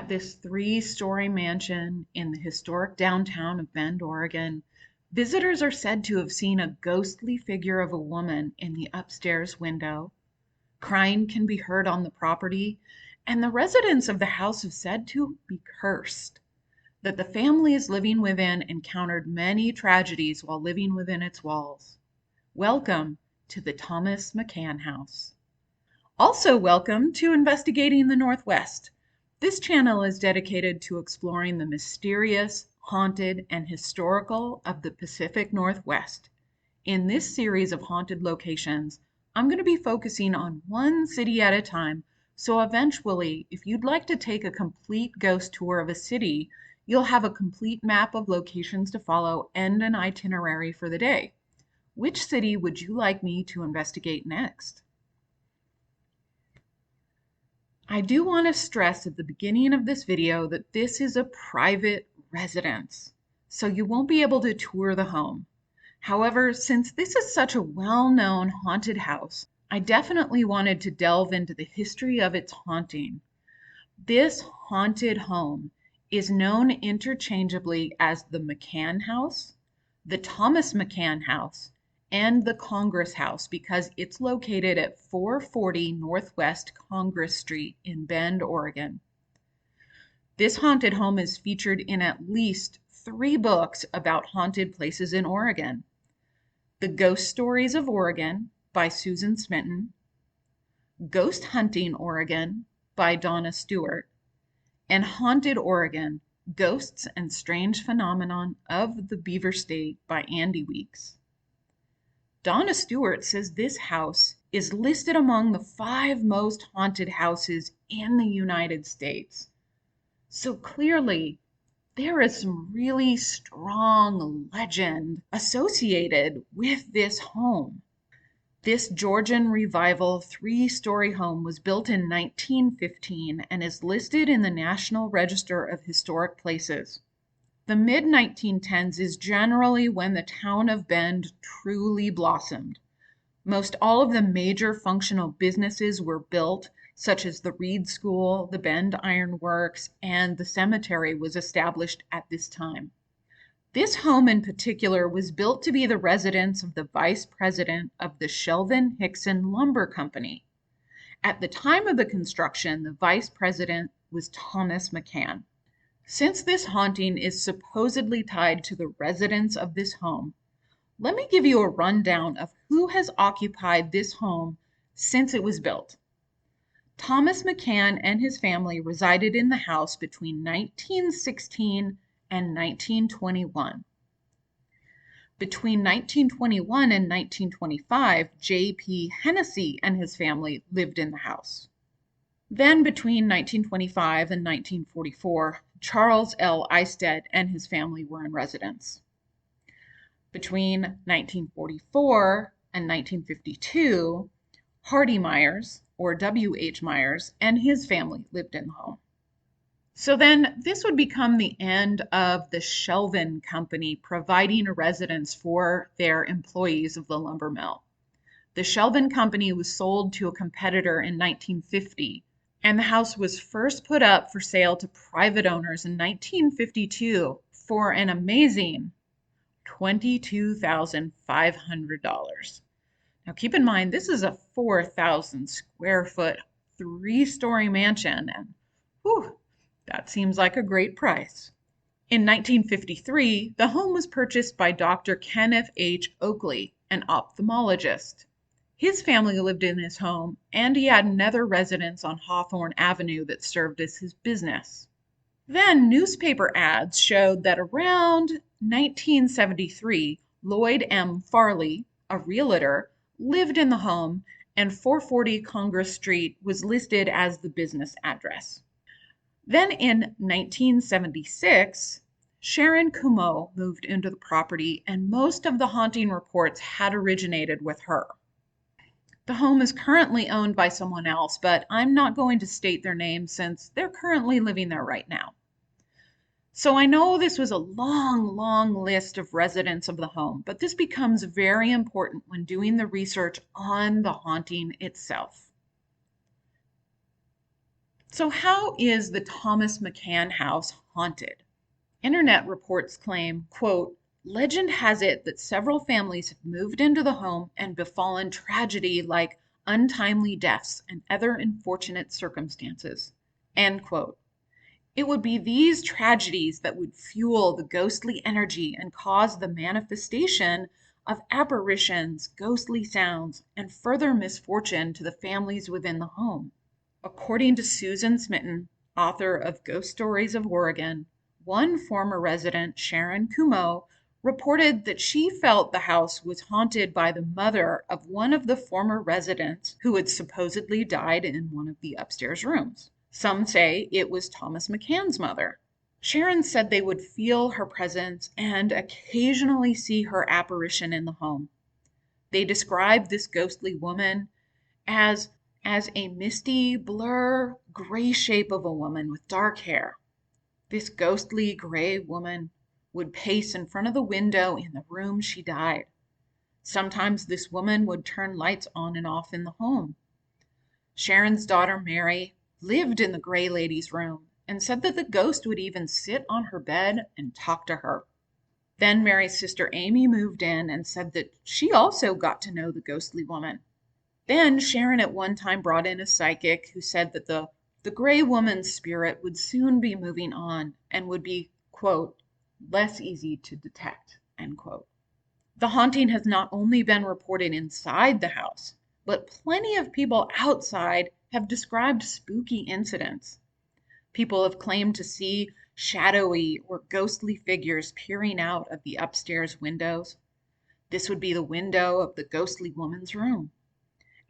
At this three-story mansion in the historic downtown of Bend, Oregon, visitors are said to have seen a ghostly figure of a woman in the upstairs window. Crying can be heard on the property, and the residents of the house have said to be cursed, that the families living within encountered many tragedies while living within its walls. Welcome to the Thomas McCann House. Also welcome to Investigating the Northwest. This channel is dedicated to exploring the mysterious, haunted, and historical of the Pacific Northwest. In this series of haunted locations, I'm going to be focusing on one city at a time, so eventually, if you'd like to take a complete ghost tour of a city, you'll have a complete map of locations to follow and an itinerary for the day. Which city would you like me to investigate next? I do want to stress at the beginning of this video that this is a private residence, so you won't be able to tour the home. However, since this is such a well-known haunted house, I definitely wanted to delve into the history of its haunting. This haunted home is known interchangeably as the McCann House, the Thomas McCann House, and the Congress House because it's located at 440 Northwest Congress Street in Bend, Oregon. This haunted home is featured in at least 3 books about haunted places in Oregon. The Ghost Stories of Oregon by Susan Smitten, Ghost Hunting Oregon by Donna Stewart, and Haunted Oregon, Ghosts and Strange Phenomenon of the Beaver State by Andy Weeks. Donna Stewart says this house is listed among the 5 most haunted houses in the United States. So clearly, there is some really strong legend associated with this home. This Georgian Revival 3-story home was built in 1915 and is listed in the National Register of Historic Places. The mid-1910s is generally when the town of Bend truly blossomed. Most all of the major functional businesses were built, such as the Reed School, the Bend Iron Works, and the cemetery was established at this time. This home in particular was built to be the residence of the vice president of the Shelvin Hickson Lumber Company. At the time of the construction, the vice president was Thomas McCann. Since this haunting is supposedly tied to the residents of this home, let me give you a rundown of who has occupied this home since it was built. Thomas McCann and his family resided in the house between 1916 and 1921. Between 1921 and 1925, J.P. Hennessy and his family lived in the house. Then between 1925 and 1944, Charles L. Eisted and his family were in residence. Between 1944 and 1952, Hardy Myers, or W.H. Myers, and his family lived in the home. So then this would become the end of the Shelvin Company providing a residence for their employees of the lumber mill. The Shelvin Company was sold to a competitor in 1950, and the house was first put up for sale to private owners in 1952 for an amazing $22,500. Now keep in mind, this is a 4,000 square foot, 3-story mansion, and whew, that seems like a great price. In 1953, the home was purchased by Dr. Kenneth H. Oakley, an ophthalmologist. His family lived in his home, and he had another residence on Hawthorne Avenue that served as his business. Then newspaper ads showed that around 1973, Lloyd M. Farley, a realtor, lived in the home, and 440 Congress Street was listed as the business address. Then in 1976, Sharon Kumo moved into the property, and most of the haunting reports had originated with her. The home is currently owned by someone else, but I'm not going to state their name since they're currently living there right now. So I know this was a long list of residents of the home, but this becomes very important when doing the research on the haunting itself. So how is the Thomas McCann house haunted? Internet reports claim, quote, legend has it that several families have moved into the home and befallen tragedy like untimely deaths and other unfortunate circumstances, end quote. It would be these tragedies that would fuel the ghostly energy and cause the manifestation of apparitions, ghostly sounds, and further misfortune to the families within the home. According to Susan Smitten, author of Ghost Stories of Oregon, one former resident, Sharon Kumo, reported that she felt the house was haunted by the mother of one of the former residents who had supposedly died in one of the upstairs rooms. Some say it was Thomas McCann's mother. Sharon said they would feel her presence and occasionally see her apparition in the home. They described this ghostly woman as as a misty, blur, gray shape of a woman with dark hair. This ghostly gray woman would pace in front of the window in the room she died. Sometimes this woman would turn lights on and off in the home. Sharon's daughter Mary lived in the gray lady's room and said that the ghost would even sit on her bed and talk to her. Then Mary's sister Amy moved in and said that she also got to know the ghostly woman. Then Sharon at one time brought in a psychic who said that the gray woman's spirit would soon be moving on and would be, quote, less easy to detect, end quote. The haunting has not only been reported inside the house, but plenty of people outside have described spooky incidents. People have claimed to see shadowy or ghostly figures peering out of the upstairs windows. This would be the window of the ghostly woman's room.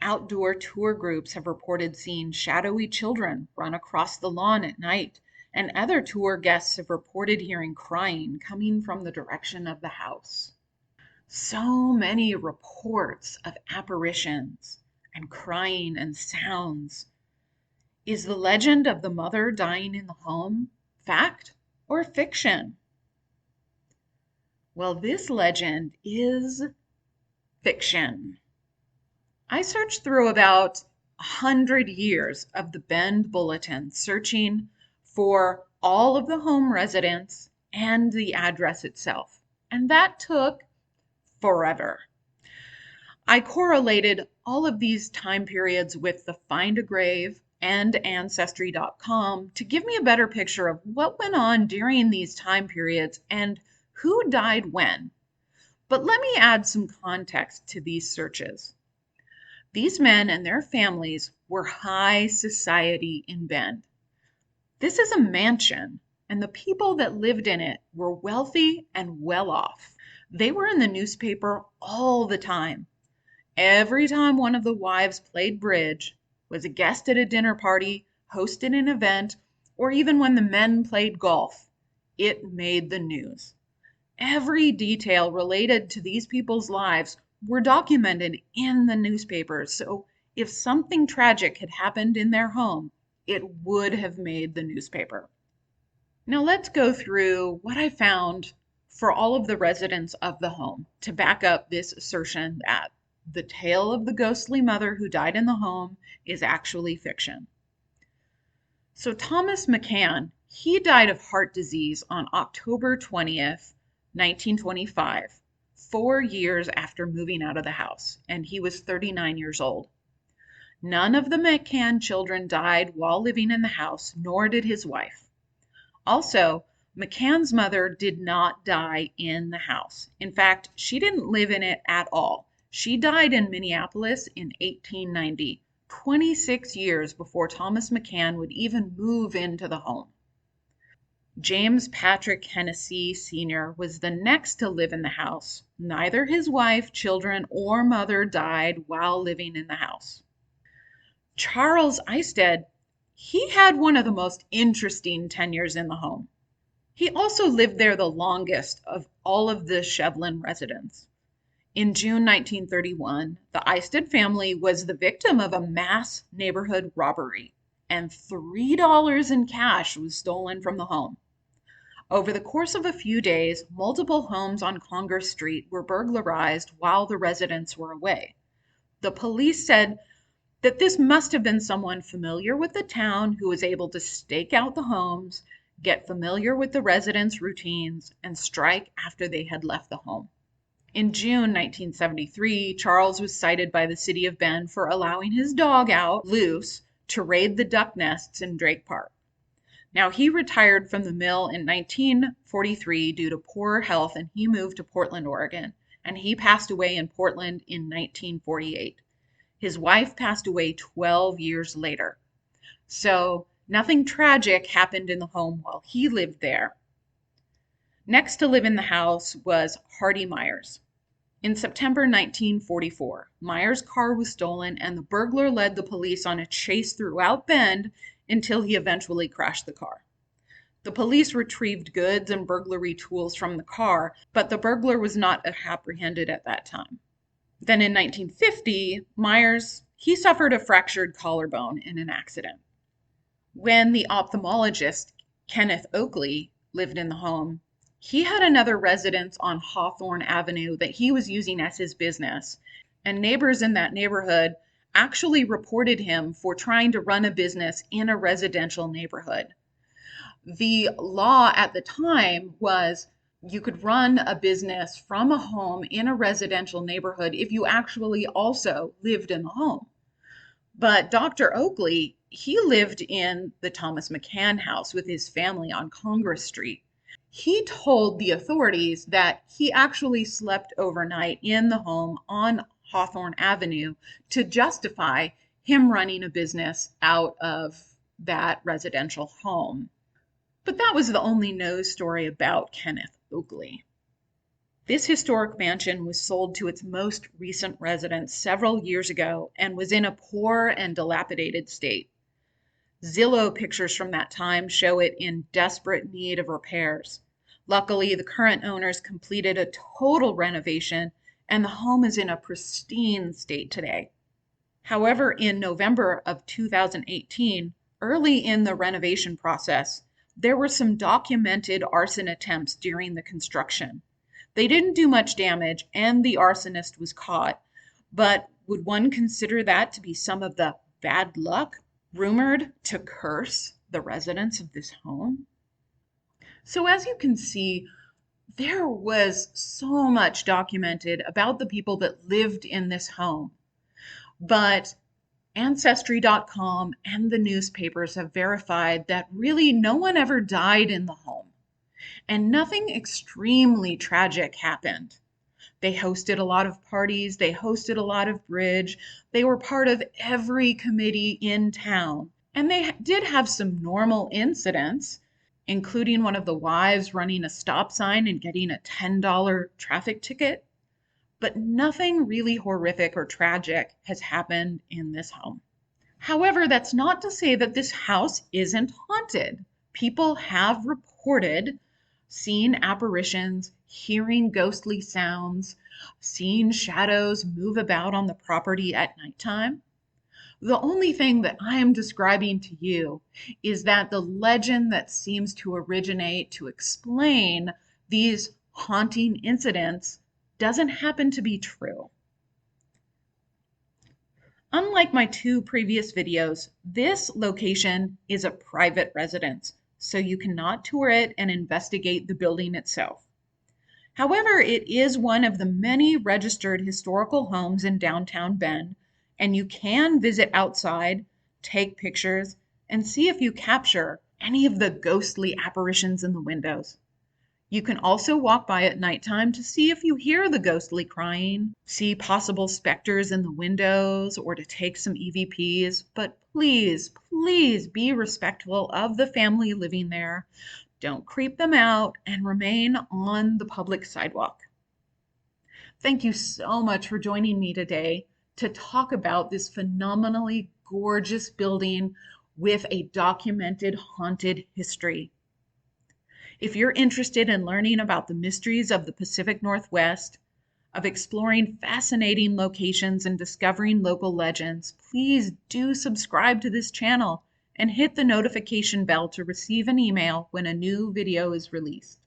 Outdoor tour groups have reported seeing shadowy children run across the lawn at night, and other tour guests have reported hearing crying coming from the direction of the house. So many reports of apparitions and crying and sounds. Is the legend of the mother dying in the home fact or fiction? Well, this legend is fiction. I searched through about 100 years of the Bend Bulletin, searching for all of the home residents and the address itself, and that took forever. I correlated all of these time periods with the Find a Grave and Ancestry.com to give me a better picture of what went on during these time periods and who died when. But let me add some context to these searches. These men and their families were high society in Bend. This is a mansion, and the people that lived in it were wealthy and well off. They were in the newspaper all the time. Every time one of the wives played bridge, was a guest at a dinner party, hosted an event, or even when the men played golf, it made the news. Every detail related to these people's lives were documented in the newspapers, so if something tragic had happened in their home, it would have made the newspaper. Now let's go through what I found for all of the residents of the home to back up this assertion that the tale of the ghostly mother who died in the home is actually fiction. So Thomas McCann, he died of heart disease on October 20th, 1925, 4 years after moving out of the house, and he was 39 years old. None of the McCann children died while living in the house, nor did his wife. Also, McCann's mother did not die in the house. In fact, she didn't live in it at all. She died in Minneapolis in 1890, 26 years before Thomas McCann would even move into the home. James Patrick Hennessy Sr. was the next to live in the house. Neither his wife, children, or mother died while living in the house. Charles Eisted, he had one of the most interesting tenures in the home. He also lived there the longest of all of the Shevlin residents. In June 1931, the Eisted family was the victim of a mass neighborhood robbery, and $3 in cash was stolen from the home. Over the course of a few days, multiple homes on Congress Street were burglarized while the residents were away. The police said that this must have been someone familiar with the town who was able to stake out the homes, get familiar with the residents' routines, and strike after they had left the home. In June 1973, Charles was cited by the city of Bend for allowing his dog out loose to raid the duck nests in Drake Park. Now, he retired from the mill in 1943 due to poor health, and he moved to Portland, Oregon, and he passed away in Portland in 1948. His wife passed away 12 years later. So nothing tragic happened in the home while he lived there. Next to live in the house was Hardy Myers. In September 1944, Myers' car was stolen and the burglar led the police on a chase throughout Bend until he eventually crashed the car. The police retrieved goods and burglary tools from the car, but the burglar was not apprehended at that time. Then in 1950, Myers, he suffered a fractured collarbone in an accident. When the ophthalmologist, Kenneth Oakley, lived in the home, he had another residence on Hawthorne Avenue that he was using as his business, and neighbors in that neighborhood actually reported him for trying to run a business in a residential neighborhood. The law at the time was you could run a business from a home in a residential neighborhood if you actually also lived in the home. But Dr. Oakley, he lived in the Thomas McCann House with his family on Congress Street. He told the authorities that he actually slept overnight in the home on Hawthorne Avenue to justify him running a business out of that residential home. But that was the only news story about Kenneth Oakley. This historic mansion was sold to its most recent residents several years ago and was in a poor and dilapidated state. Zillow pictures from that time show it in desperate need of repairs. Luckily, the current owners completed a total renovation and the home is in a pristine state today. However, in November of 2018, early in the renovation process, there were some documented arson attempts during the construction. They didn't do much damage and the arsonist was caught, but would one consider that to be some of the bad luck rumored to curse the residents of this home? So as you can see, there was so much documented about the people that lived in this home, but Ancestry.com and the newspapers have verified that really no one ever died in the home, and nothing extremely tragic happened. They hosted a lot of parties, they hosted a lot of bridge, they were part of every committee in town, and they did have some normal incidents, including one of the wives running a stop sign and getting a $10 traffic ticket. But nothing really horrific or tragic has happened in this home. However, that's not to say that this house isn't haunted. People have reported seeing apparitions, hearing ghostly sounds, seeing shadows move about on the property at nighttime. The only thing that I am describing to you is that the legend that seems to originate to explain these haunting incidents doesn't happen to be true. Unlike my two previous videos, this location is a private residence, so you cannot tour it and investigate the building itself. However, it is one of the many registered historical homes in downtown Bend, and you can visit outside, take pictures, and see if you capture any of the ghostly apparitions in the windows. You can also walk by at nighttime to see if you hear the ghostly crying, see possible specters in the windows, or to take some EVPs. But please, please be respectful of the family living there. Don't creep them out and remain on the public sidewalk. Thank you so much for joining me today to talk about this phenomenally gorgeous building with a documented haunted history. If you're interested in learning about the mysteries of the Pacific Northwest, of exploring fascinating locations and discovering local legends, please do subscribe to this channel and hit the notification bell to receive an email when a new video is released.